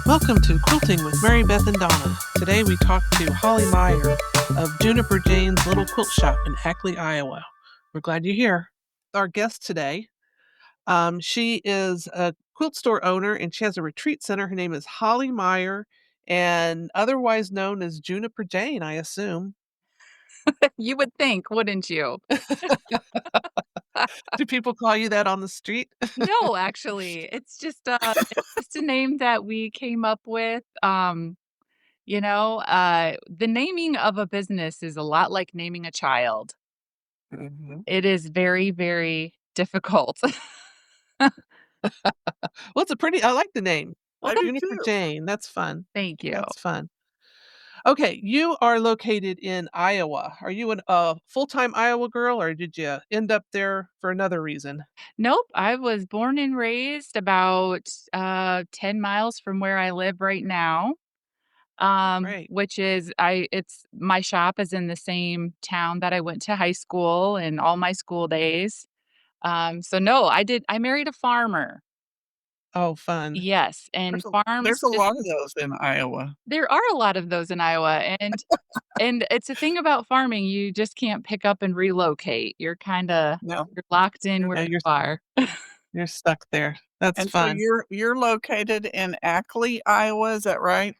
Welcome to Quilting with Mary Beth and Donna. Today we talk to Holly Meyer of Juniper Jane's Little Quilt Shop in Akley, Iowa. We're glad you're here. Our guest today, she is a quilt store owner and she has a retreat center. Her name is Holly Meyer and otherwise known as Juniper Jane, I assume. You would think, wouldn't you? Do people call you that on the street? No, actually, it's just a name that we came up with. The naming of a business is a lot like naming a child. Mhm. It is very, very difficult. Well, I like the name. Well, thank Juniper you. Jane. That's fun. Thank you. That's fun. Okay, you are located in Iowa. Are you a full-time Iowa girl, or did you end up there for another reason? Nope, I was born and raised about 10 miles from where I live right now. Great. Which is it's my shop is in the same town that I went to high school and all my school days. So no, I married a farmer. Oh, fun. Yes, and farms There's a just lot of those in Iowa. there are a lot of those in Iowa, and it's a thing about farming, you just can't pick up and relocate. No, You're locked in you're where Yeah, you are. you're stuck there. That's and so fun. you're located in Akley, Iowa, is that right?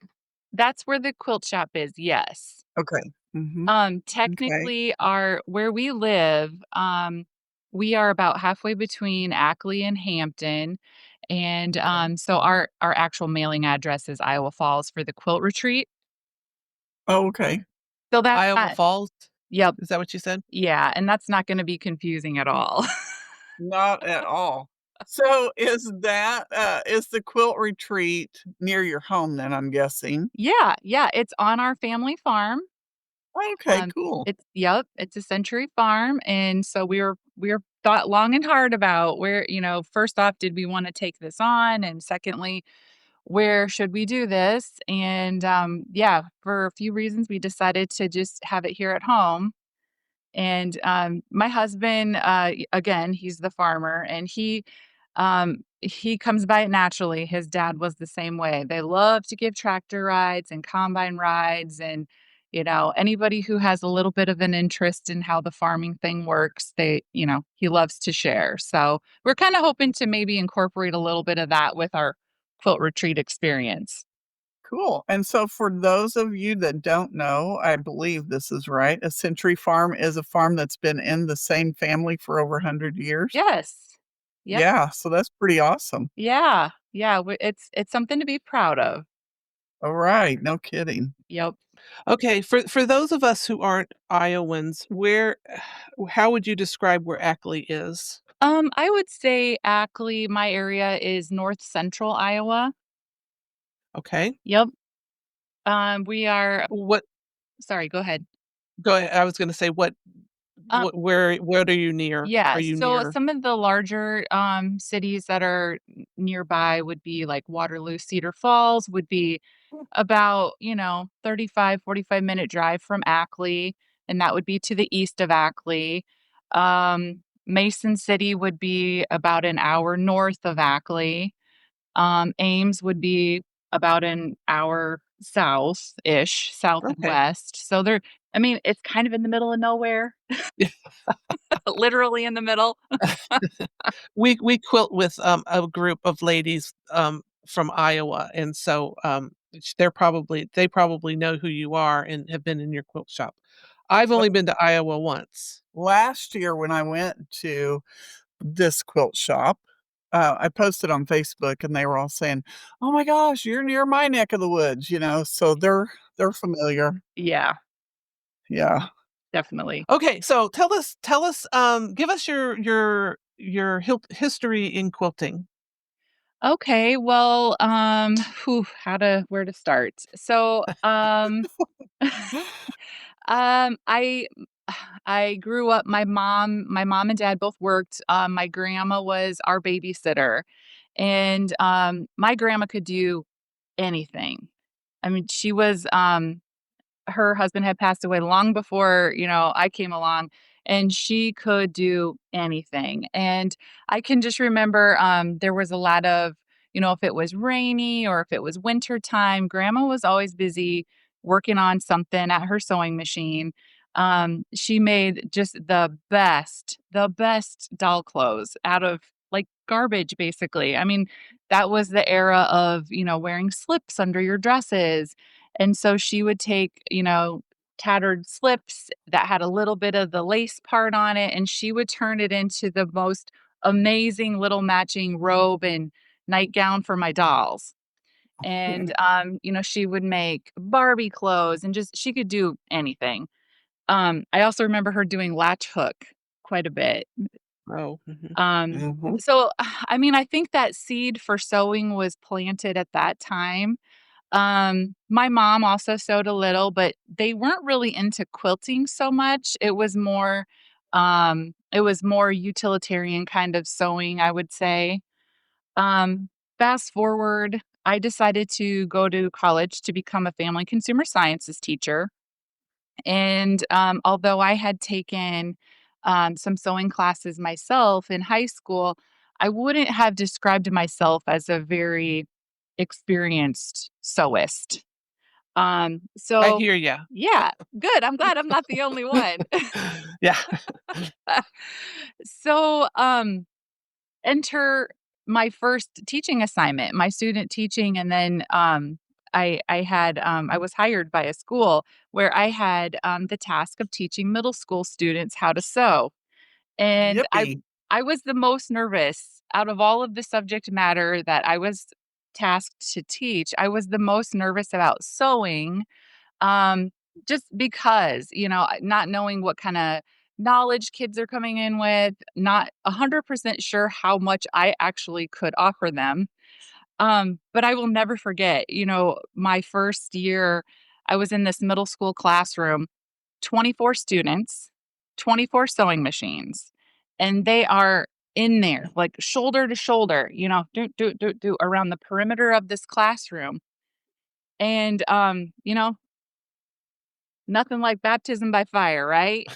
That's where the quilt shop is, yes. Okay. Mhm. Okay. Technically, our where we live, we are about halfway between Ackley and Hampton, and, Okay. so our actual mailing address is Iowa Falls for the quilt retreat. Oh, okay. So that's Iowa not Falls? Yep, Is that what you said? yeah, and that's not gonna be confusing at all. Not at all. So is the quilt retreat near your home then, I'm guessing? Yeah, yeah, it's on our family farm. Okay, cool. It's a century farm, and so we were thought long and hard about where, first off, did we wanna take this on? And secondly, where should we do this? And, yeah, for a few reasons, we decided to just have it here at home. And, my husband, again, he's the farmer, and he comes by it naturally. His dad was the same way. They love to give tractor rides and combine rides, and, anybody who has a little bit of an interest in how the farming thing works, he loves to share. So, we're kinda hoping to maybe incorporate a little bit of that with our quilt retreat experience. Cool. And so for those of you that don't know, I believe this is right, a century farm is a farm that's been in the same family for over 100 years? Yes. Yep. Yeah, so that's pretty awesome. Yeah. Yeah, it's something to be proud of. Alright, no kidding. Yep. Okay, for those of us who aren't Iowans, how would you describe where Ackley is? I would say Ackley, my area is north central Iowa. Okay. Yep. We are What sorry, go ahead. Go ahead. I was gonna say Um, what are you near? Are yeah, you so near? some of the larger cities that are nearby would be like Waterloo, Cedar Falls would be about, 35, 45-minute drive from Ackley, and that would be to the east of Ackley. Mason City would be about an hour north of Ackley. Ames would be about an hour south-ish, south and Okay. west. So it's kind of in the middle of nowhere, literally in the middle. We quilt with, a group of ladies, from Iowa, and so, they probably know who you are and have been in your quilt shop. I've only been to Iowa once. Last year when I went to this quilt shop, I posted on Facebook and they were all saying, "Oh my gosh, you're near my neck of the woods," so they're familiar. Yeah, Yeah. definitely. Okay, so give us your history in quilting. Okay, well, where to start? So, I I grew up my mom and dad both worked. My grandma was our babysitter, and, my grandma could do anything. I mean, her husband had passed away long before, I came along, and she could do anything. And I can just remember, there was a lot of, if it was rainy or if it was winter time, grandma was always busy working on something at her sewing machine. She made just the best doll clothes out of like garbage, basically. I mean, that was the era of, wearing slips under your dresses. And so she would take, tattered slips that had a little bit of the lace part on it, and she would turn it into the most amazing little matching robe and nightgown for my dolls. And, she would make Barbie clothes and just she could do anything. I also remember her doing latch hook quite a bit. Oh, mhm. Um, Mhm. so, I mean, I think that seed for sewing was planted at that time. My mom also sewed a little, but they weren't really into quilting so much. It was more utilitarian kind of sewing, I would say. Um, Fast forward, I decided to go to college to become a family consumer sciences teacher. And although I had taken some sewing classes myself in high school, I wouldn't have described myself as a very experienced sewist. I So hear ya. yeah, good. I'm glad I'm not the only one. Yeah. So, enter my first teaching assignment, my student teaching, and then I was hired by a school where I had the task of teaching middle school students how to sew. And Yippee. I was the most nervous out of all of the subject matter that I was tasked to teach. I was the most nervous about sewing, um, just because, not knowing what kinda knowledge kids are coming in with, not 100% sure how much I actually could offer them. But I will never forget, my first year, I was in this middle school classroom, 24 students, 24 sewing machines, and they are in there, like, shoulder to shoulder, do around the perimeter of this classroom, and, nothing like baptism by fire, right?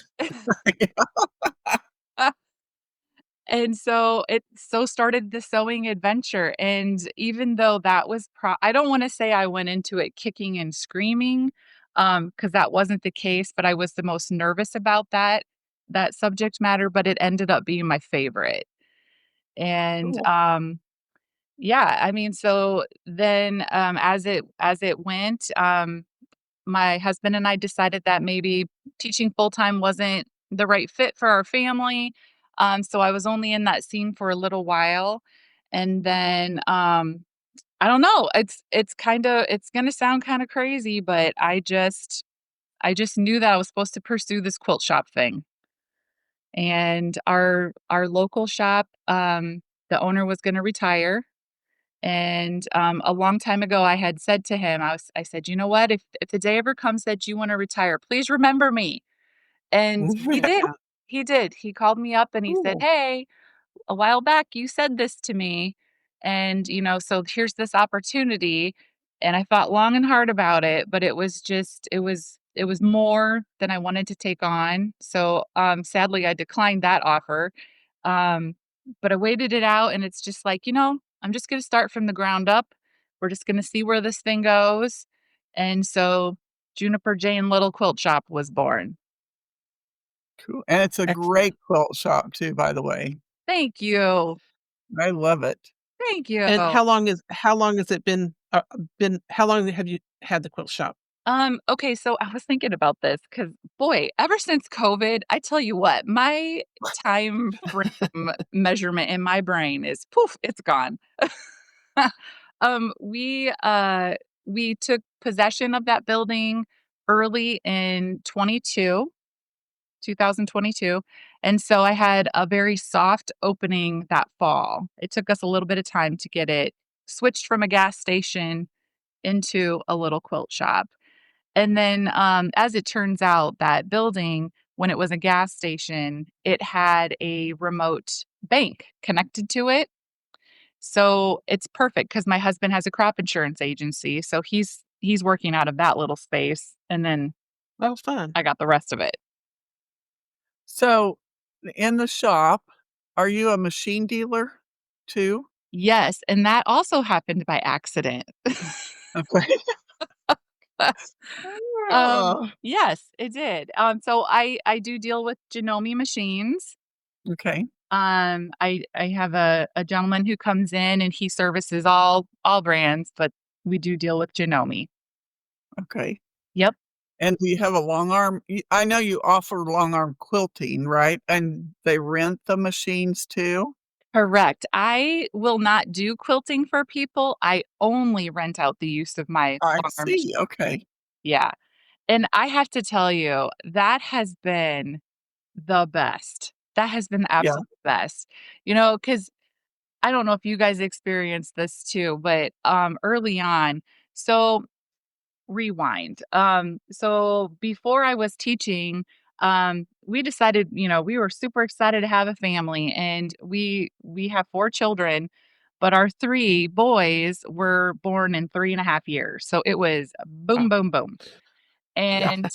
And so started the sewing adventure, and even though that was I don't wanna say I went into it kicking and screaming, because that wasn't the case, but I was the most nervous about that subject matter, but it ended up being my favorite. And, Cool. yeah, I mean, so then, as it went, my husband and I decided that maybe teaching full time wasn't the right fit for our family. So I was only in that scene for a little while. And then I don't know, it's gonna sound kind of crazy, but I just knew that I was supposed to pursue this quilt shop thing. And our local shop, the owner was gonna retire. And, a long time ago, I had said to him, I said, "You know what? If the day ever comes that you wanna retire, please remember me." And he did. Yeah. He did. He called me up and he said, Cool. "Hey, a while back you said this to me, and, so here's this opportunity." And I thought long and hard about it, but it was more than I wanted to take on. So, sadly, I declined that offer. Um, but I waited it out, and it's just like, I'm just gonna start from the ground up. We're just gonna see where this thing goes. And so Juniper Jane Little Quilt Shop was born. Cool. And it's a Excellent. great quilt shop too, by the way. Thank you. I love it. Thank you. And how long has it been how long have you had the quilt shop? Okay, so I was thinking about this because, boy, ever since COVID, I tell you what, my time frame measurement in my brain is poof, it's gone. Um, we, uh, we took possession of that building early in 2022, and so I had a very soft opening that fall. It took us a little bit of time to get it switched from a gas station into a little quilt shop. And then, as it turns out, that building, when it was a gas station, it had a remote bank connected to it. So it's perfect because my husband has a crop insurance agency, so he's working out of that little space, and then Oh, fun. I got the rest of it. So, in the shop, are you a machine dealer too? Yes, and that also happened by accident. Okay. Oh, Yes, it did. So I do deal with Janome machines. okay, I have a gentleman who comes in and he services all brands, but we do deal with Janome. okay. Yep, And do you have a long arm? I know you offer long arm quilting, right? And they rent the machines too? correct. I will not do quilting for people. I only rent out the use of my I longarm machine. see, okay. Yeah. And I have to tell you, that has been the best. That has been the Yeah, absolute best. Because I don't know if you guys experienced this too, but, early on so rewind. So before I was teaching, we decided, we were super excited to have a family, and we have 4 children, but our 3 boys were born in 3.5 years. So it was Wow. boom, boom, boom. yeah, And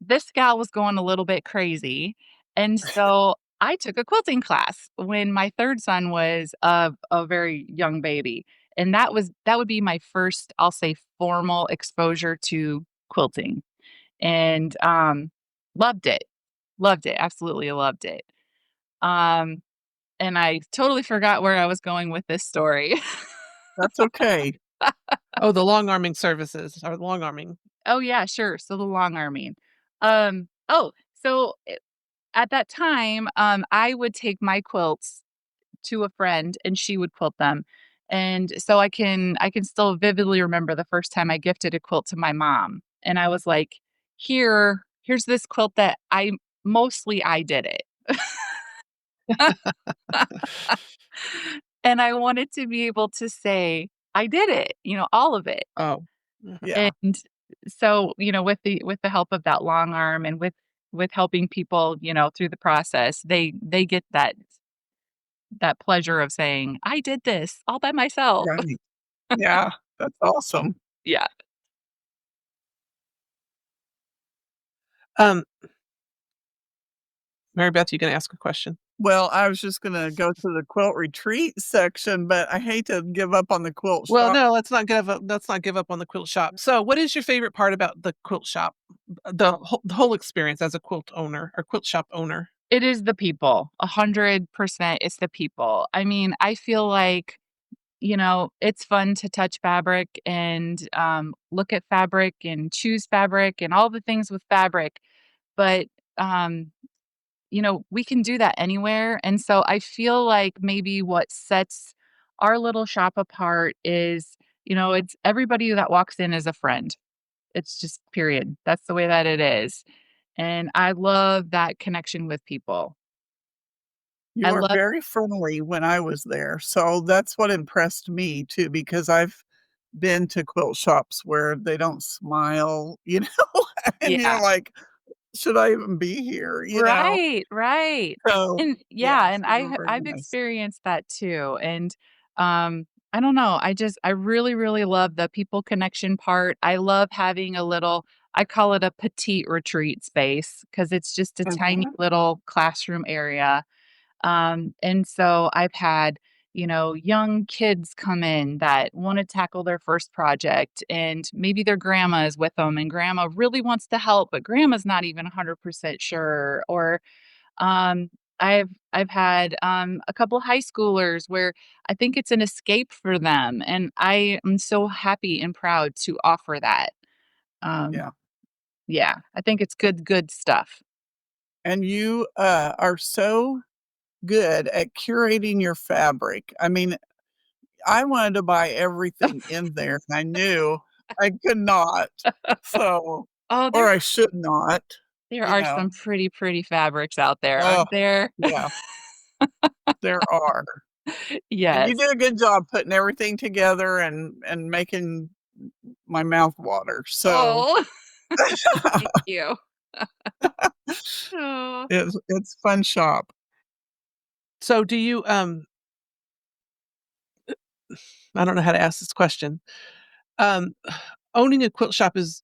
this gal was going a little bit crazy, and so I took a quilting class when my 3rd son was a very young baby, and that would be my first, I'll say, formal exposure to quilting, and, loved it, absolutely loved it. Um, and I totally forgot where I was going with this story. that's okay. Oh, the long arming services or long arming. Oh, yeah, sure, so the long arming. So at that time, I would take my quilts to a friend and she would quilt them. And so I can still vividly remember the first time I gifted a quilt to my mom. And I was like, here's this quilt that I did it. And I wanted to be able to say, I did it, all of it. Oh. Mhm. Yeah, And so, with the help of that long arm and with helping people, through the process, they get that pleasure of saying, "I did this all by myself." right. Yeah, that's awesome. Yeah. Um, Mary Beth, you gonna ask a question? Well, I was just gonna go to the quilt retreat section, but I hate to give up on the quilt Well, shop. no, let's not give up on the quilt shop. So, what is your favorite part about the quilt shop? The whole experience as a quilt owner or quilt shop owner? It is the people, 100%, it's the people. I mean, I feel like, it's fun to touch fabric and, look at fabric and choose fabric and all the things with fabric, but, um, we can do that anywhere, and so I feel like maybe what sets our little shop apart is, it's everybody that walks in is a friend. It's just period. That's the way that it is, and I love that connection with people. I You are love very friendly when I was there, so that's what impressed me too, because I've been to quilt shops where they don't smile, and you're Yeah. like, "Should I even be here?" Right, right. So, And yeah, yes, and you were very I've nice. experienced that too, and, I don't know, I really, really love the people connection part. I love having a little, I call it a petite retreat space because it's just a tiny Mhm. little classroom area. And so I've had, young kids come in that want to tackle their first project, and maybe their grandma is with them and grandma really wants to help, but grandma's not even 100% sure. Or um, I've had a couple high schoolers where I think it's an escape for them. And I am so happy and proud to offer that. Um, Yeah, yeah, I think it's good stuff. and you, are so good at curating your fabric. I mean, I wanted to buy everything in there, and I knew I could not, so Oh, or I should not, there you are know? some pretty, pretty fabrics out there, Oh, aren't there? yeah, there are, and you Yes. did a good job putting everything together and making my mouth water, so Oh, thank you. Oh. it's fun shop. So, do you I don't know how to ask this question. Um, Owning a quilt shop is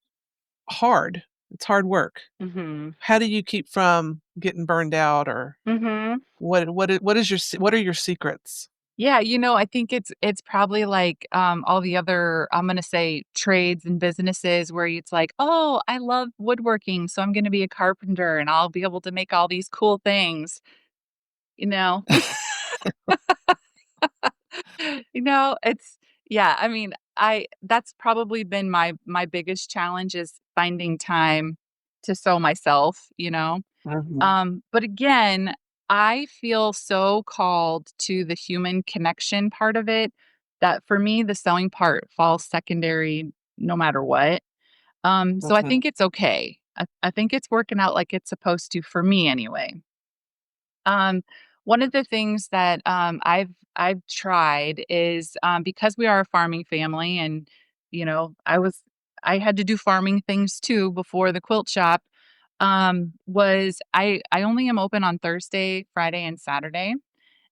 hard. It's hard work. Mhm. How do you keep from getting burned out, or Mhm. what is your what are your secrets? Yeah, I think it's probably like, all the other, I'm gonna say, trades and businesses where it's like, "Oh, I love woodworking, so I'm gonna be a carpenter and I'll be able to make all these cool things," you know? It's yeah, I mean, I that's probably been my biggest challenge is finding time to sew myself. Mhm. But again, I feel so called to the human connection part of it that for me, the sewing part falls secondary no matter what. So I Mhm. think it's okay. I think it's working out like it's supposed to for me anyway. Um, One of the things that I've tried is because we are a farming family, and I had to do farming things too before the quilt shop. Was I only am open on Thursday, Friday, and Saturday,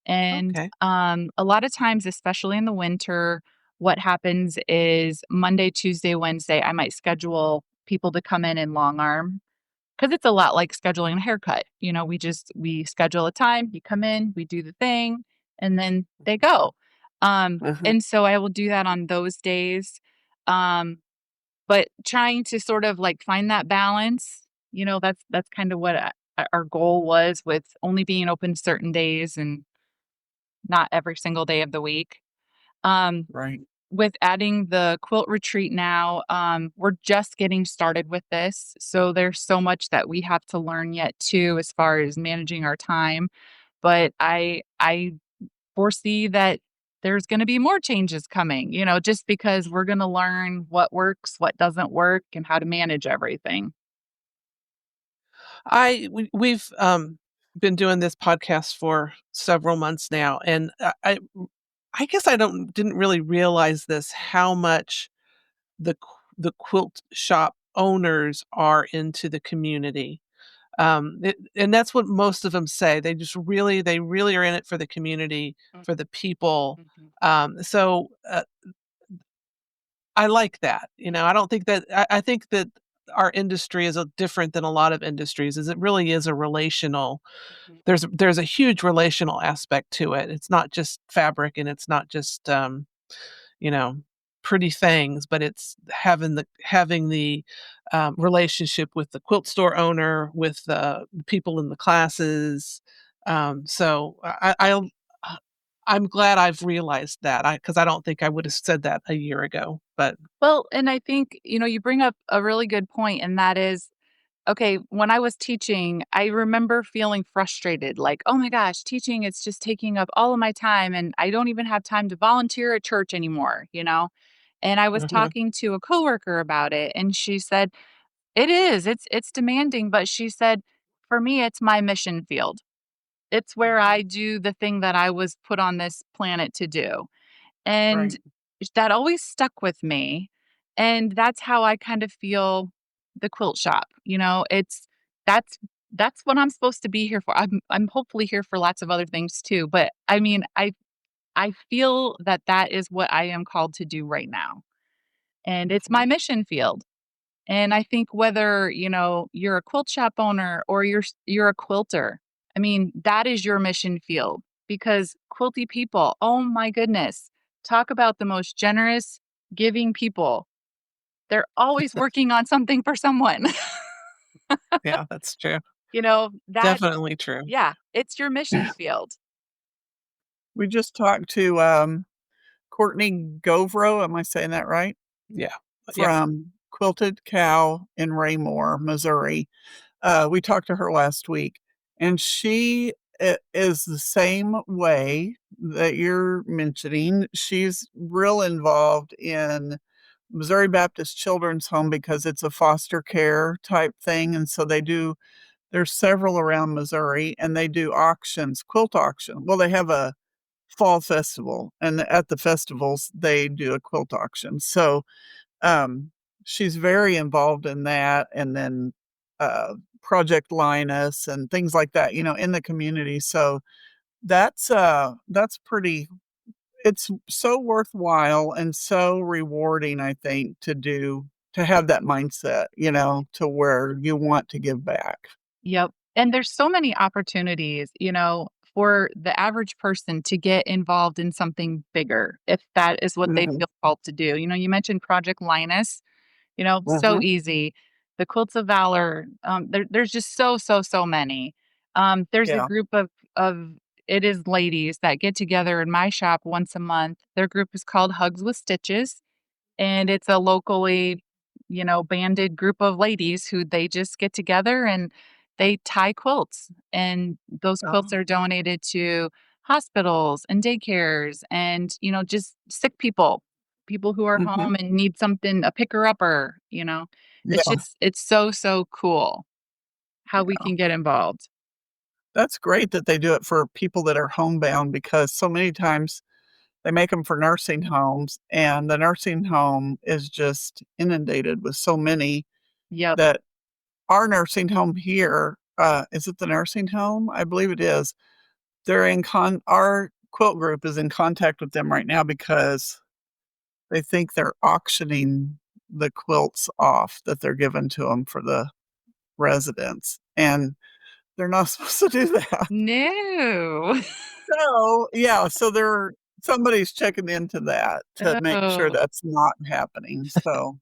and Okay. a lot of times, especially in the winter, what happens is Monday, Tuesday, Wednesday, I might schedule people to come in long arm. 'Cause it's a lot like scheduling a haircut, we schedule a time, you come in, we do the thing, and then they go. Mhm. And so I will do that on those days, um, but trying to sort of, like, find that balance, that's kind of what our goal was with only being open certain days and not every single day of the week. Um Right. with adding the quilt retreat now, we're just getting started with this. So there's so much that we have to learn yet too as far as managing our time. But I foresee that there's going to be more changes coming, just because we're going to learn what works, what doesn't work, and how to manage everything. We've been doing this podcast for several months now, and I guess I don't didn't really realize this how much the quilt shop owners are into the community. And that's what most of them say. They really are in it for the community, Mm, for the people. mhm, So I like that. I don't think that I think that our industry is different than a lot of industries. Is it really is a relational. mhm, There's a huge relational aspect to it. It's not just fabric and it's not just you know, pretty things, but it's having the relationship with the quilt store owner, with the people in the classes. So uh, I'm glad I've realized that because I don't think I would have said that a year ago. But well, and I think, you bring up a really good point, and that is, okay, when I was teaching, I remember feeling frustrated, like, "Oh my gosh, teaching, it's just taking up all of my time, and I don't even have time to volunteer at church anymore?" And I was mhm, talking to a coworker about it, and she said, "It is, it's demanding," but she said, "For me, it's my mission field. It's where Mhm. I do the thing that I was put on this planet to do." And Right. that always stuck with me, and that's how I kind of feel the quilt shop, that's that's what I'm supposed to be here for. I'm hopefully here for lots of other things too, but I mean, I feel that that is what I am called to do right now, and it's my Okay. mission field. And I think whether, you're a quilt shop owner or you're a quilter, I mean, that is your mission field because quilty people, oh my goodness, talk about the most generous, giving people. They're always working on something for someone. yeah, that's true. That Definitely true. yeah, it's your mission field. We just talked to, Courtney Govro, am I saying that right? Yeah. Yep. From Quilted Cow in Raymore, Missouri. We talked to her last week, and she is the same way that you're mentioning. She's real involved in Missouri Baptist Children's Home because it's a foster care type thing, and so there's several around Missouri, and they do auctions, quilt auction. Well, they have a fall festival, and at the festivals, they do a quilt auction. So, um, she's very involved in that, and then, uh, Project Linus and things like that, in the community. So that's pretty it's so worthwhile and so rewarding, I think, to have that mindset, to where you want to give back. Yep. And there's so many opportunities, for the average person to get involved in something bigger if that is what they Mhm, feel called to do. You mentioned Project Linus, so mhm, easy. The Quilts of Valor, there's just so many. There's a yeah, group of it is ladies that get together in my shop once a month. Their group is called Hugs with Stitches, and it's a locally, banded group of ladies who they just get together and they tie quilts. And those quilts oh, are donated to hospitals and daycares and, just sick people, people who are mhm, home and need something, a picker upper. yeah, It's so cool how we yeah. can get involved. That's great that they do it for people that are homebound because so many times they make them for nursing homes, and the nursing home is just inundated with so many Yep. that our nursing home here, is it the nursing home? I believe it is. They're in our quilt group is in contact with them right now because they think they're auctioning the quilts off that they're given to them for the residents, and they're not supposed to do that. No. So, yeah, so somebody's checking into that to make sure Oh. that's not happening, so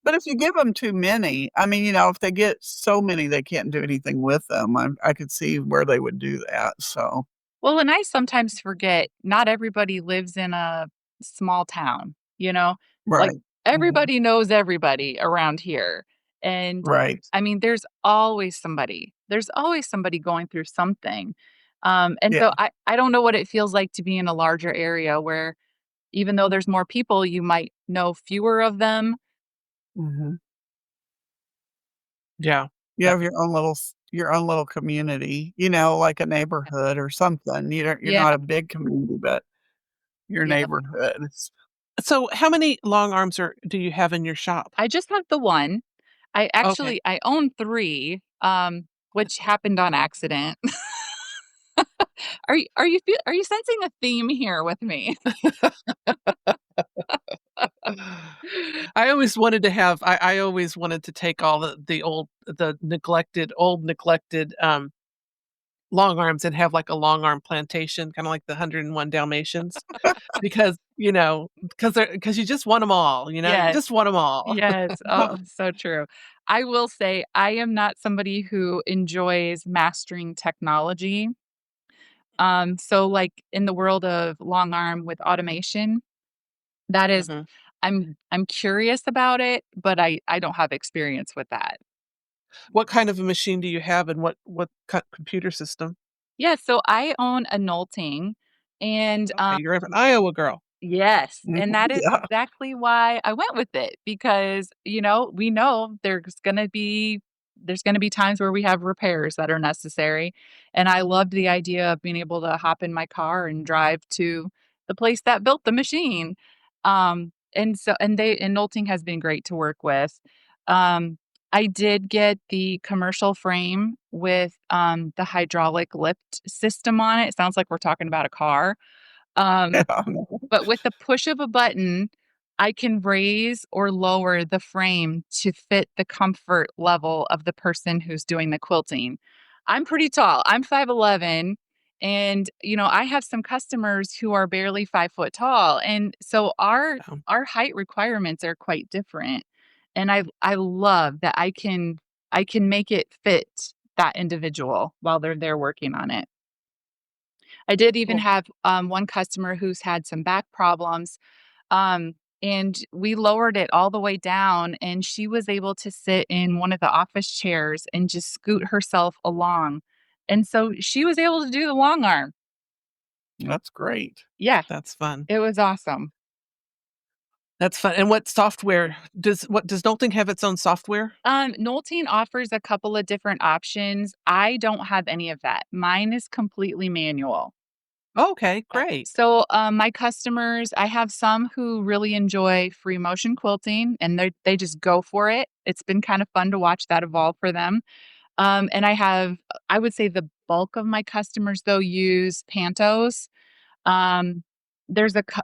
but if you give them too many, I mean, if they get so many they can't do anything with them, I could see where they would do that, so Well, and I sometimes forget not everybody lives in a small town, you know? Like, right. Mhm. everybody knows everybody around here, and, Right. I mean, there's always somebody going through something, and Yeah. so I don't know what it feels like to be in a larger area where even though there's more people, you might know fewer of them. Mhm. Yeah. You Yeah. have your own little community, like a neighborhood or something. You're Yeah, not a big community, but your yeah. neighborhood. It's So how many long arms do you have in your shop? I just have the one. Okay. I own 3, which happened on accident. Are you sensing a theme here with me? I always wanted to take all the neglected, long arms and have, like, a long arm plantation, kinda like the 101 Dalmatians, because, because 'cause you just want them all, you Yes, just want them all. yes. Oh, so true. I will say I am not somebody who enjoys mastering technology. So, like, in the world of long arm with automation, that is Mhm. I'm curious about it, but I don't have experience with that. What kind of a machine do you have and what computer system? Yeah, so I own a Nolting, and, Okay, you're an Iowa girl. yes, Mhm. and that is Yeah. exactly why I went with it because, we know there's gonna be times where we have repairs that are necessary, and I loved the idea of being able to hop in my car and drive to the place that built the machine. And Nolting has been great to work with. Um, I did get the commercial frame with, the hydraulic lift system on it. It sounds like we're talking about a car. Um, Yeah. but with the push of a button, I can raise or lower the frame to fit the comfort level of the person who's doing the quilting. I'm pretty tall. I'm 5'11", and, I have some customers who are barely 5 foot tall, and so Um, our height requirements are quite different, and I love that I can make it fit that individual while they're there working on it. I did even cool. have, one customer who's had some back problems, and we lowered it all the way down, and she was able to sit in one of the office chairs and just scoot herself along, and so she was able to do the long arm. That's great. Yeah, That's fun. it was awesome. That's fun, and what software does Nolting have its own software? Nolting offers a couple of different options. I don't have any of that. Mine is completely manual. Okay, great. So, my customers, I have some who really enjoy free motion quilting and they just go for it. It's been kind of fun to watch that evolve for them. And I would say the bulk of my customers though use Pantos. Um,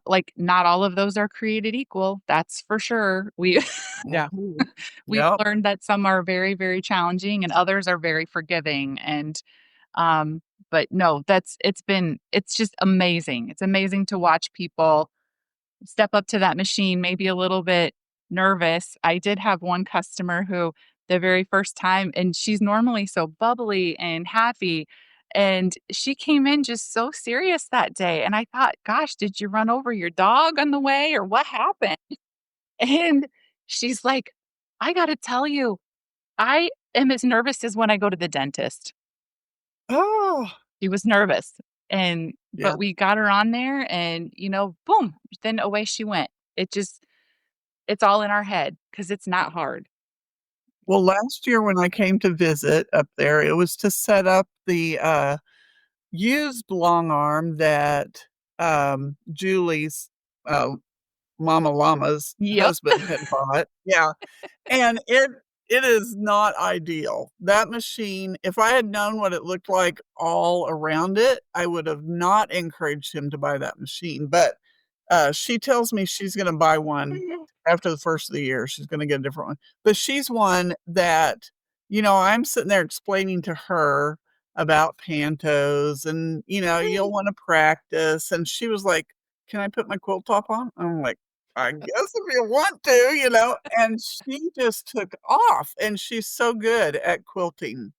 like not all of those are created equal. That's for sure. Yeah. Mhm. We've Yep. learned that some are very, very challenging and others are very forgiving. And But no, it's just amazing. It's amazing to watch people step up to that machine, maybe a little bit nervous. I did have one customer who the very first time, and she's normally so bubbly and happy, and she came in just so serious that day. And I thought, gosh, did you run over your dog on the way or what happened? And she's like, I got to tell you, I am as nervous as when I go to the dentist. Oh, She was nervous. And yeah. but we got her on there and, boom, then away she went. It's all in our head because it's not hard. Well, last year when I came to visit up there, it was to set up the, used long arm that, Julie's, uh, Mama Llama's Yep. husband had bought. Yeah. And it is not ideal. That machine, if I had known what it looked like all around it, I would have not encouraged him to buy that machine, but, she tells me she's gonna buy one after the first of the year, she's gonna get a different one, but she's one that, I'm sitting there explaining to her about pantos and, you'll wanna practice, and she was like, "Can I put my quilt top on?" I'm like, I guess if you want to, and she just took off, and she's so good at quilting.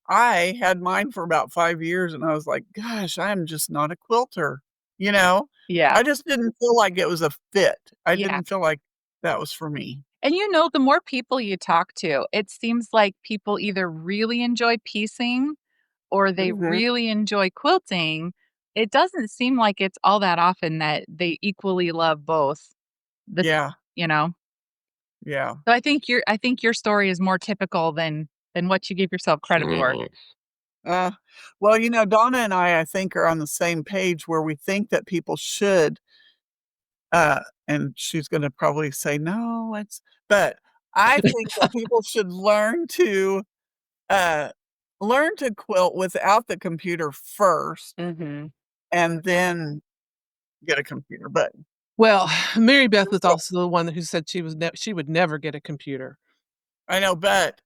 I had mine for about 5 years, and I was like, "Gosh, I am just not a quilter," you know? Yeah. I just didn't feel like it was a fit. I Yeah. didn't feel like that was for me. And the more people you talk to, it seems like people either really enjoy piecing or they Mhm. really enjoy quilting. It doesn't seem like it's all that often that they equally love both. This, Yeah, you know. yeah. So I think your story is more typical than what you give yourself credit for. Uh, well, Donna and I think, are on the same page where we think that people should, and she's gonna probably say, "No, it's," but I think that people should uh, learn to quilt without the computer first Mhm. and then get a computer, but Well, Mary Beth was also the one who said she would never get a computer. I know, but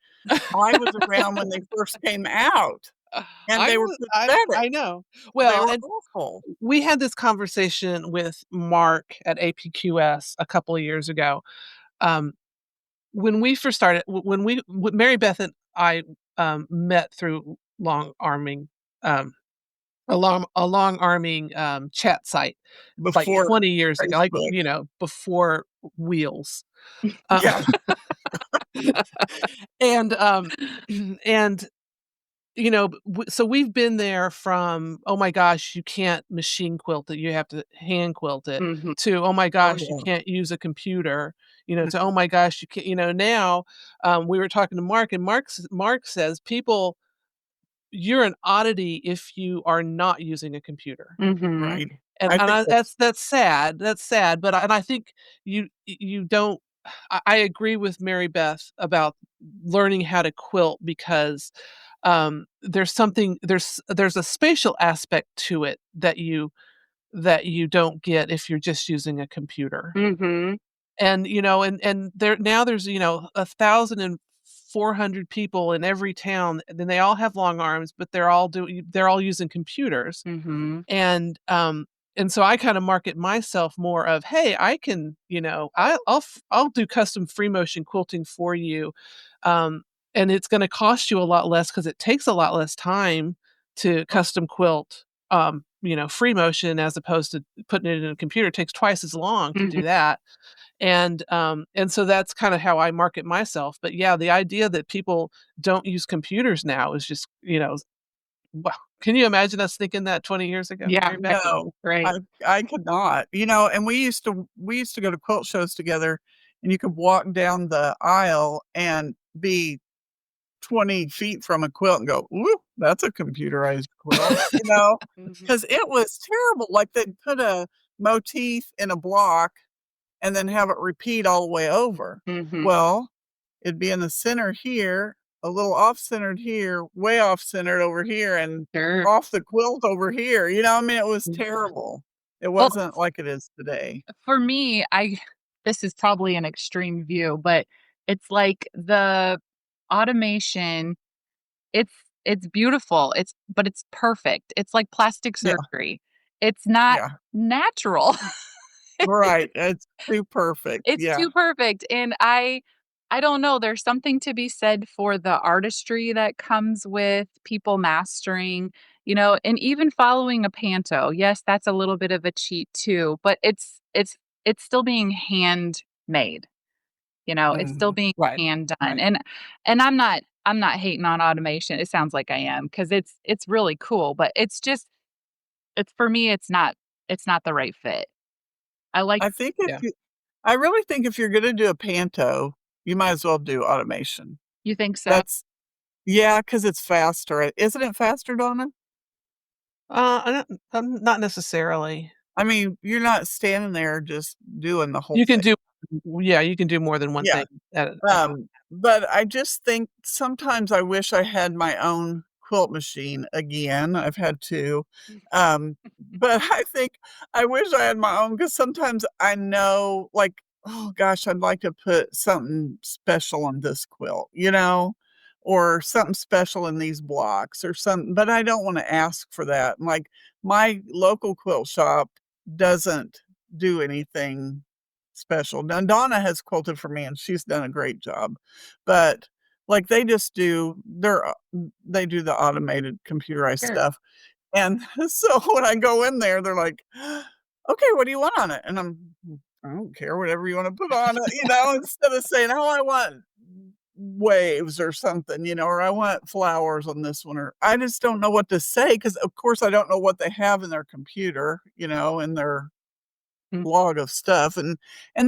I was around when they first came out, and I they were was pathetic. I know. They Well, were and awful. we had this conversation with Mark at APQS a couple of years ago. Um, when we first started, when Mary Beth and I met through long arming, um, a long arming chat site like Before 20 years ago, like Facebook. before wheels. Uh, Yeah. and and so we've been there from, "Oh my gosh, you can't machine quilt it, you have to hand quilt it," Mhm. to, "Oh my Oh, gosh, you yeah. can't use a computer," to, "Oh my gosh, you can't," now, we were talking to Mark, and Mark says, "People, you're an oddity if you are not using a computer." Mhm. Right. And I think that's sad, but I think you don't I agree with Mary Beth about learning how to quilt because, there's a spatial aspect to it that you don't get if you're just using a computer. Mhm. And, there's, 1,400 people in every town, and they all have long arms, but they're all using computers. Mhm. And, so I kinda market myself more of, "Hey, I can," I'll do custom free motion quilting for you, um, and it's gonna cost you a lot less because it takes a lot less time to custom quilt, free motion as opposed to putting it in a computer. It takes twice as long to do Mhm. that, and so that's kinda how I market myself, but yeah, the idea that people don't use computers now is just, wow. Can you imagine us thinking that 20 years ago, Yeah, Mary Beth? right, no, right. I could not, and we used to go to quilt shows together, and you could walk down the aisle and be 20 feet from a quilt and go, "Ooh, that's a computerized quilt," Mhm. because it was terrible, like, they'd put a motif in a block and then have it repeat all the way over. Mhm. Well, it'd be in the center here, a little off-centered here, way off-centered over here, and Sure. off the quilt over here, I mean, it was Mm. terrible. It Well, wasn't like it is today. for me, I this is probably an extreme view, but it's like the automation, it's it's beautiful. But it's perfect. It's like plastic Yeah, surgery. It's not yeah. natural. Right, it's too perfect, It's yeah. too perfect, and I don't know, there's something to be said for the artistry that comes with people mastering, and even following a panto. Yes, that's a little bit of a cheat too, but it's still being handmade, it's still Mhm. being Right. hand done, Right. and I'm not hating on automation. It sounds like I am, 'cause it's really cool, but it's for me, it's not the right fit. I like I think Yeah. I really think if you're gonna do a panto, you might as well do automation. You think so? That's Yeah, because it's faster. Isn't it faster, Donna? Not necessarily. I mean, you're not standing there just doing the whole You can thing. do Yeah, you can do more than one Yeah. thing at one. But I just think sometimes I wish I had my own quilt machine again. I've had 2. But I think I wish I had my own because sometimes I know, like, "Oh gosh, I'd like to put something special on this quilt," or something special in these blocks or something, but I don't wanna ask for that. Like, my local quilt shop doesn't do anything special. Now Donna has quilted for me, and she's done a great job, but, like, they do the automated computerized Sure. stuff, and so when I go in there, they're like, "Okay, what do you want on it?" And "I don't care, whatever you wanna put on it," instead of saying, "Oh, I want waves or something," or "I want flowers on this one," or I just don't know what to say because, of course, I don't know what they have in their computer, in their Mm, log of stuff, and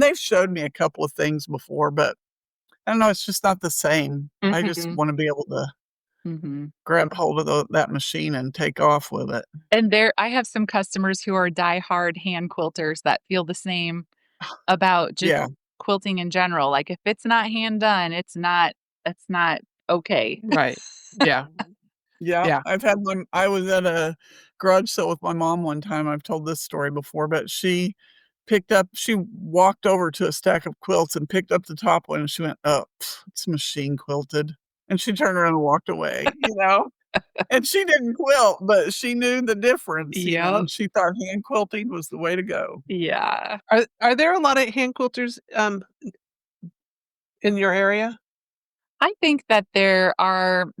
they've showed me a couple of things before, but I don't know, it's just not the same. I just mhm, wanna be able to mhm. grab hold of that machine and take off with it. And I have some customers who are diehard hand quilters that feel the same about just Yeah. quilting in general. Like, if it's not hand done, it's not okay. Right. Yeah. Yeah, Yeah. I was at a garage sale with my mom one time, I've told this story before, but she walked over to a stack of quilts and picked up the top one, and she went, "Oh, it's machine quilted," and she turned around and walked away. And she didn't quilt, but she knew the difference, Yep. and she thought hand quilting was the way to go. Yeah. Are there a lot of hand quilters, in your area? I think that there are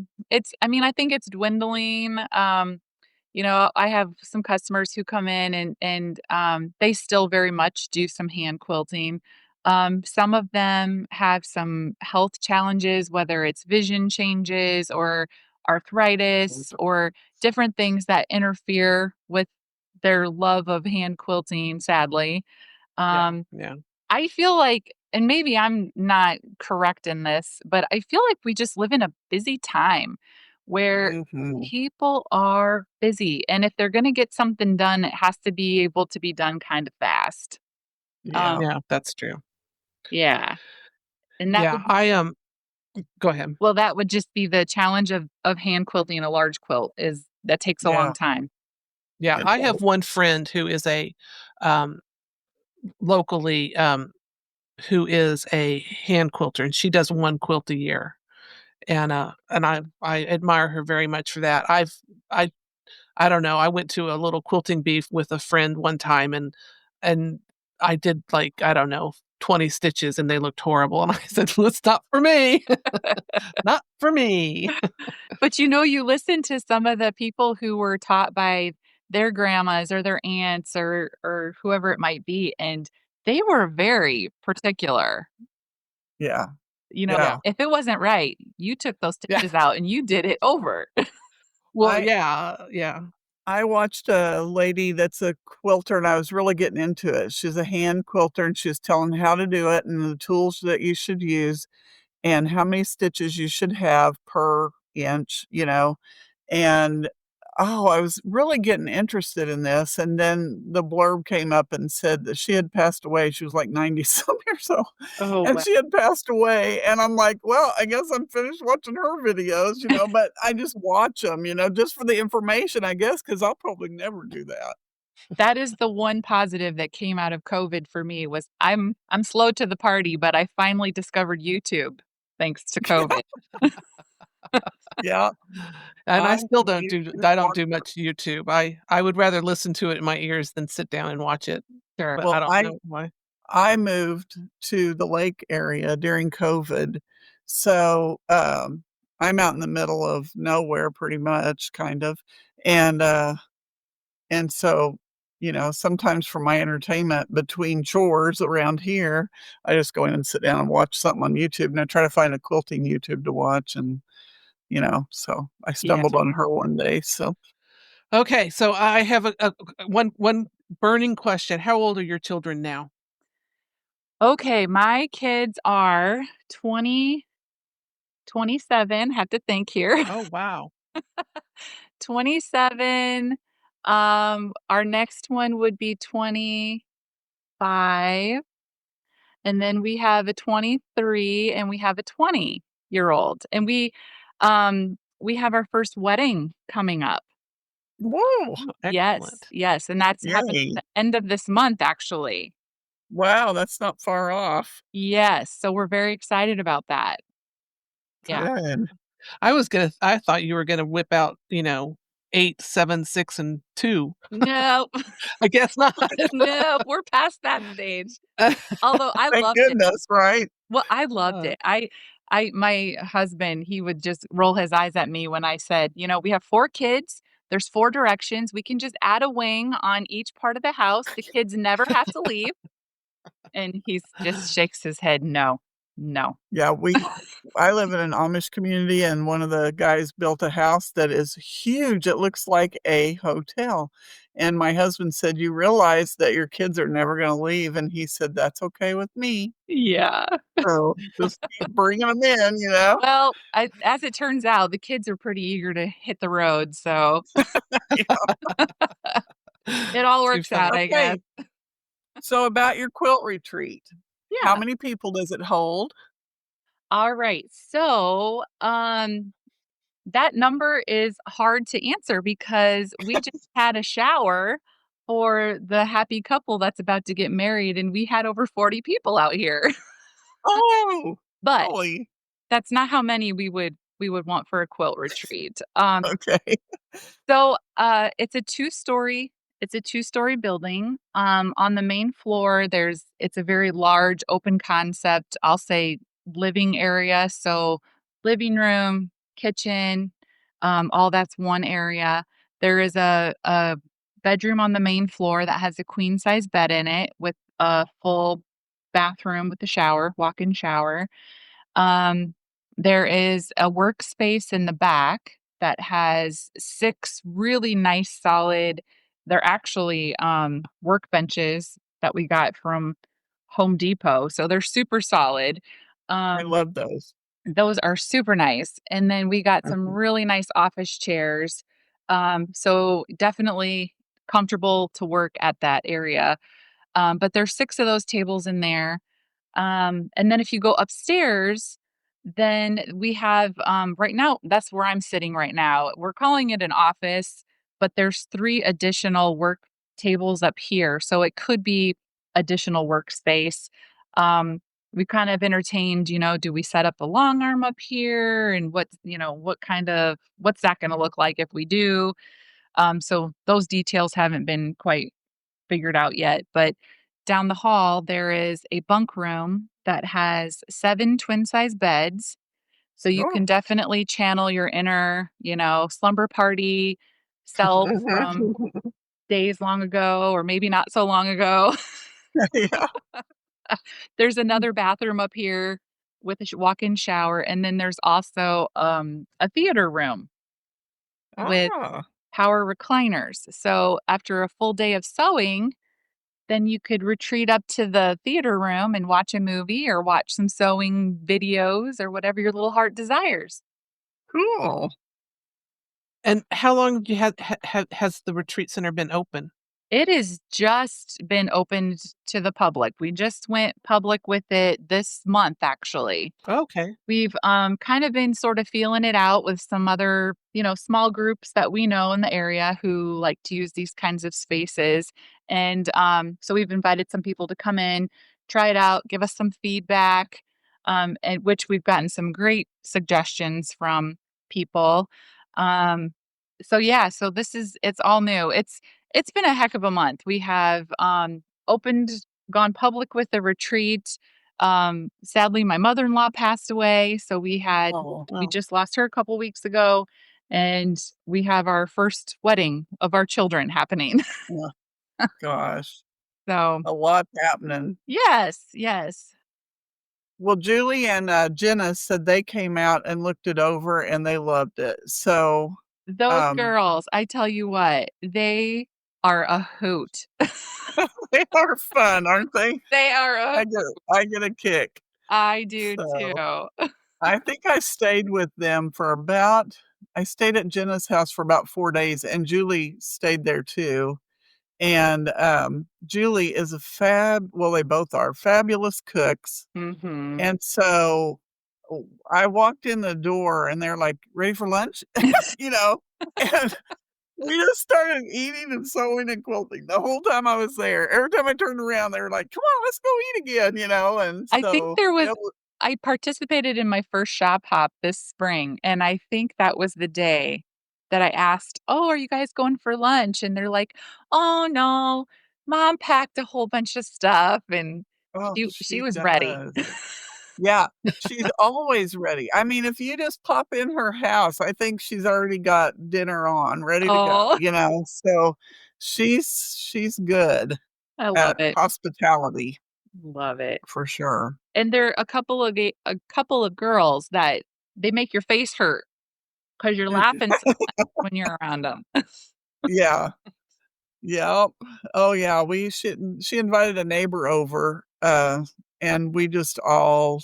I mean, I think it's dwindling. I have some customers who come in and they still very much do some hand quilting. Some of them have some health challenges, whether it's vision changes or arthritis or different things that interfere with their love of hand quilting, sadly. Yeah. Um, Yeah. I feel like, and maybe I'm not correct in this, but I feel like we just live in a busy time where Mhm. people are busy. And if they're going to get something done, it has to be able to be done kind of fast. Um, Yeah. Yeah, that's true. yeah. And that Yeah, would, go ahead. well, that would just be the challenge of hand quilting a large quilt is that takes a long Yeah. time. Yeah, It I does. have one friend um, locally, who is a hand quilter, and she does 1 quilt a year, and I admire her very much for that. I I don't know, I went to a little quilting bee with a friend one time, and I did, like, I don't know, 20 stitches, and they looked horrible, and I said, "Well, it's not for me. Not for me." But you listen to some of the people who were taught by their grandmas or their aunts or whoever it might be, and they were very particular. Yeah. You know, Yeah. Yeah. if it wasn't right, you took those Yeah. stitches out and you did it over. Well, I yeah, yeah. I watched a lady that's a quilter, and I was really getting into it. She's a hand quilter, and she was telling how to do it and the tools that you should use and how many stitches you should have per inch, and, oh, I was really getting interested in this, and then the blurb came up and said that she had passed away. She was, like, 90 some years old, Oh, and wow. she had passed away, and I'm like, "Well, I guess I'm finished watching her videos," but I just watch them, just for the information, I guess, because 'cause I'll probably never do that. That is the one positive that came out of COVID for me was I'm slow to the party, but I finally discovered YouTube thanks to COVID. Yeah, And I I still don't need do to I don't watch do them. much YouTube. I would rather listen to it in my ears than sit down and watch it, Sure. but I Well, don't know why. I moved to the lake area during COVID, so, I'm out in the middle of nowhere pretty much, kind of, and, uh, and so, sometimes for my entertainment between chores around here, I just go in and sit down and watch something on YouTube, and I try to find a quilting YouTube to watch, and, so I Yeah. stumbled on her one day, so Okay, so I have one burning question. How old are your children now? Okay, my kids are 20, 27. Have to think here. Oh, wow. 27. Our next one would be 25, and then we have a 23, and we have a 20-year-old, and we have our first wedding coming up. whoa, Yes, Excellent. yes, and that's happening yay. the end of this month, actually. Wow, that's not far off. Yes, so we're very excited about that. Yeah. Good. I thought you were gonna whip out, 8, 7, 6, and 2. Nope, I guess not. nope, we're past that stage. Although I Thank loved it. goodness, right? Well, I loved Uh, it. My husband, he would just roll his eyes at me when I said, "We have 4 kids, there's 4 directions, we can just add a wing on each part of the house, the kids never have to leave." And he's just shakes his head, "No, no." Yeah, I live in an Amish community, and one of the guys built a house that is huge, it looks like a hotel, and my husband said, "You realize that your kids are never gonna leave," and he said, "That's okay with me." Yeah. So, just keep bringing them in. Well, as it turns out, the kids are pretty eager to hit the road, so Yeah, it all too works out, funny. I guess. okay, so about your quilt retreat, how Yeah. many people does it hold? All right. So, that number is hard to answer because we just had a shower for the happy couple that's about to get married, and we had over 40 people out here. Oh, But Holly, that's not how many we would want for a quilt retreat. okay. It's a two-story building. On the main floor, it's a very large open concept, I'll say living area. So living room, kitchen, all that's one area. There is a bedroom on the main floor that has a queen size bed in it with a full bathroom with a shower, walk-in shower. Um, there is a workspace in the back that has 6 really nice solid, they're actually, workbenches that we got from Home Depot, so they're super solid. I Um, love those. those are super nice, and then we got some Mhm. really nice office chairs, so definitely comfortable to work at that area. But there's 6 of those tables in there. And then if you go upstairs, then we have, right now, that's where I'm sitting right now. We're calling it an office, but there's 3 additional work tables up here. So it could be additional workspace. Um, we kind of entertained, do we set up the long arm up here? And what's that going to look like if we do? So those details haven't been quite figured out yet, but down the hall, there is a bunk room that has 7 twin size beds. So you Oh. can definitely channel your inner, slumber party self from days long ago or maybe not so long ago. Yeah. There's another bathroom up here with a walk-in shower, and then there's also a theater room with Ah, power recliners. So after a full day of sewing, then you could retreat up to the theater room and watch a movie or watch some sewing videos or whatever your little heart desires. cool. And how long have you has the retreat center been open? It has just been opened to the public. We just went public with it this month, actually. Okay. We've kind of been sort of feeling it out with some other, small groups that we know in the area who like to use these kinds of spaces. And so we've invited some people to come in, try it out, give us some feedback, and which we've gotten some great suggestions from people. Um, so yeah, so it's all new. It's been a heck of a month. We have opened gone public with the retreat. Sadly my mother-in-law passed away, so Oh, we Oh, just lost her a couple weeks ago, and we have our first wedding of our children happening. oh gosh, So, a lot happening. yes, yes. Well, Julie and, Jenna said they came out and looked it over and they loved it. So, Those um, girls, I tell you what, they are a hoot. they are fun, aren't they? They are a I get a kick. I do So, too. I think I stayed at Jenna's house for about 4 days, and Julie stayed there too. And, Julie is they both are fabulous cooks. Mhm. And so, I walked in the door and they're like, "Ready for lunch?" You know? And we just started eating and sewing and quilting the whole time I was there. Every time I turned around, they were like, "Come on, let's go eat again," you know? And I think so there was it wa I participated in my first shop hop this spring, and I think that was the day that I asked, "Oh, are you guys going for lunch?" And they're like, "Oh, no, mom packed a whole bunch of stuff," and oh, she she was ready. does. Yeah, she's always ready. I mean, if you just pop in her house, I think she's already got dinner on, ready to go, Oh, you know? So, she's good I love at it. hospitality Love it. for sure. And there are a couple of girls that they make your face hurt because 'cause you're laughing so much when you're around them. Yeah, yep. Oh, yeah, she invited a neighbor over, and we just all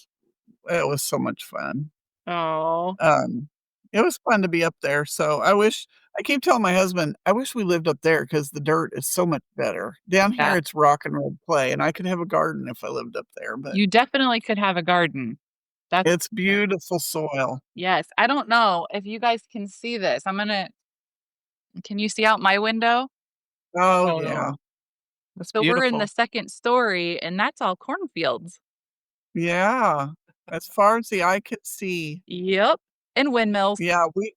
it was so much fun. Oh, Um, it was fun to be up there, so I keep telling my husband, "I wish we lived up there because the dirt is so much better. Down here, yeah. it's rock and roll clay, and I could have a garden if I lived up there, but You definitely could have a garden. That's it's for sure. beautiful soil." Yes. I don't know if you guys can see this. Can you see out my window? Oh, oh, yeah. that's So we're in the beautiful. second story, and that's all cornfields. Yeah. As far as the eye could see. Yep. And windmills. Yeah, we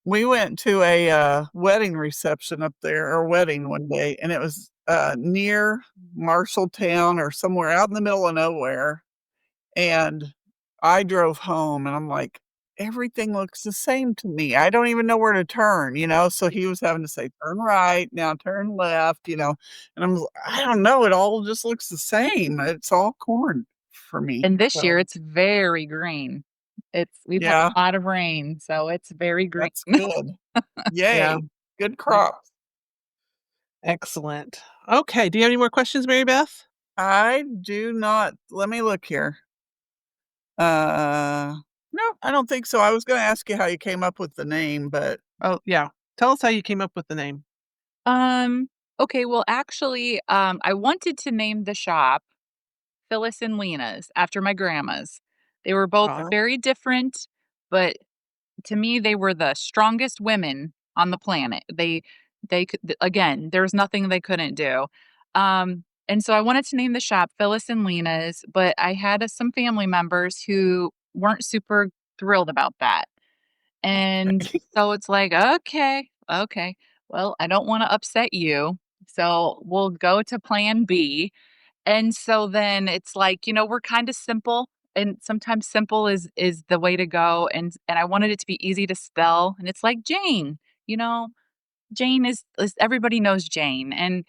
we went to a, wedding reception up there or wedding one day, and it was, near Marshalltown or somewhere out in the middle of nowhere, and I drove home, and I'm like, "Everything looks the same to me. I don't even know where to turn," you know? So he was having to say, "Turn right, now turn left," you know? And I don't know, it all just looks the same. It's all corn for me, And this year, so it's very green. We've had yeah, a lot of rain, so it's very green. that's good. Yeah, Yay, good Yeah. crops. excellent. Okay, do you have any more questions, Mary Beth? I do not let me look here. No, I don't think so. I was gonna ask you how you came up with the name, but Oh, yeah. Tell us how you came up with the name. Um, okay, well, actually, I wanted to name the shop Phyllis and Lena's after my grandmas. They were both Uh, very different, but to me, they were the strongest women on the planet. Again, there was nothing they couldn't do. And so I wanted to name the shop Phyllis and Lena's, but I had some family members who weren't super thrilled about that. And so it's like, okay, okay. Well, I don't want to upset you. So we'll go to plan B. And so then it's like, we're kind of simple, and sometimes simple is the way to go, and I wanted it to be easy to spell, and it's like Jane, you know, Jane is everybody knows Jane, and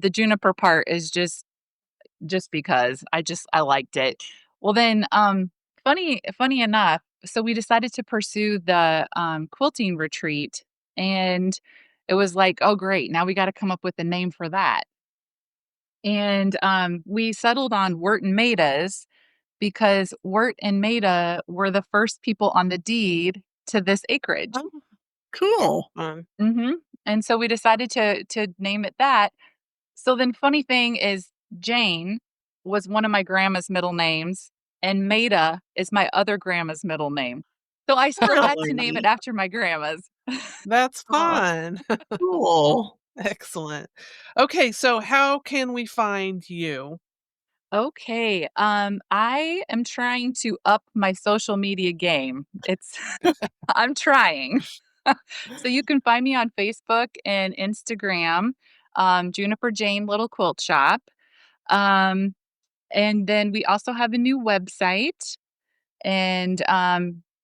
the Juniper part is just because I liked it. Well, then, funny enough, so we decided to pursue the quilting retreat, and it was like, oh great, now we got to come up with a name for that. And, we settled on Wirt and Maida's because Wirt and Maida were the first people on the deed to this acreage. oh, cool. Mhm. And so we decided to name it that. So then funny thing is Jane was one of my grandma's middle names, and Maida is my other grandma's middle name. So I still had to name it Really? after my grandma's. that's Oh, fun. cool. Excellent. Okay, so how can we find you? Okay. I am trying to up my social media game. It's I'm trying. So you can find me on Facebook and Instagram, Juniper Jane Little Quilt Shop. Um, and then we also have a new website, and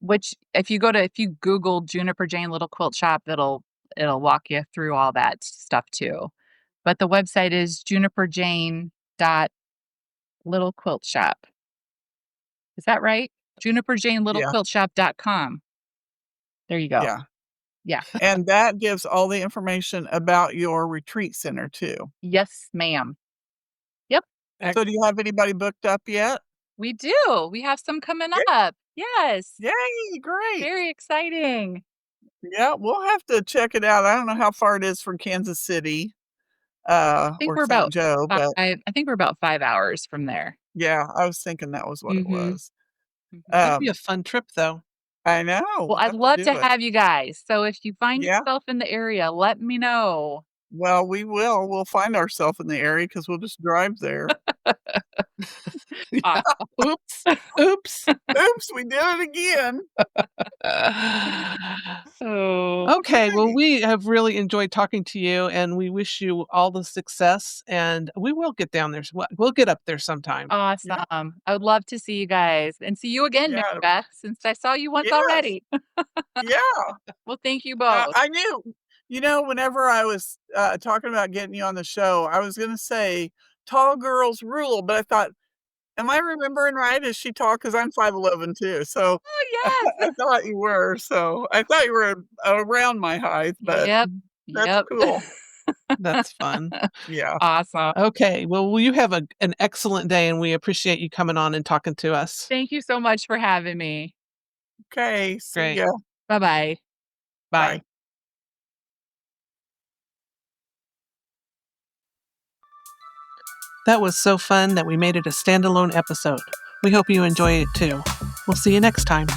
which if you Google Juniper Jane Little Quilt Shop, it'll walk you through all that stuff too. But the website is juniperjane dot little quilt shop. Is that right? Yeah, juniperjanelittlequiltshop.com. There you go. yeah, Yeah. and that gives all the information about your retreat center too. Yes, ma'am. Yep, So do you have anybody booked up yet? we do. We have some coming Yeah. up. Yes. Yay, great. Very exciting. Yeah, we'll have to check it out. I don't know how far it is from Kansas City, I think or we're St. about Joe, five but I think we're about 5 hours from there. yeah, I was thinking that was what it Mhm. was. Mhm. That'd be Um, a fun trip, though. I know, Well, we'll I'd have to love do to it. have you guys. So if you find Yeah, yourself in the area, let me know. well, we will. We'll find ourselves in the area because 'cause we'll just drive there. Yeah. Awesome. Oops. Oops. Oops, we did it again. Oh, Okay, well, Okay. we have really enjoyed talking to you, and we wish you all the success, and we will get down there. We'll get up there sometime. Yeah, awesome. I would love to see you guys and see you again, Mary yeah, Beth, since I saw you once yes, already. yeah. Well, thank you both. I knew whenever I was, talking about getting you on the show, I was gonna say, "Tall girls rule," but I thought, "Am I remembering right? Is she tall? Because 'Cause I'm 5'11" too, so Oh, yes. I thought you were, so I thought you were around my height, but Yep. that's Yep. cool. That's fun. Yeah. Awesome. Okay, well, will you have an excellent day, and we appreciate you coming on and talking to us. Thank you so much for having me. Okay, see Great. ya. Bye-bye. Bye. Bye. That was so fun that we made it a standalone episode. We hope you enjoy it too. We'll see you next time.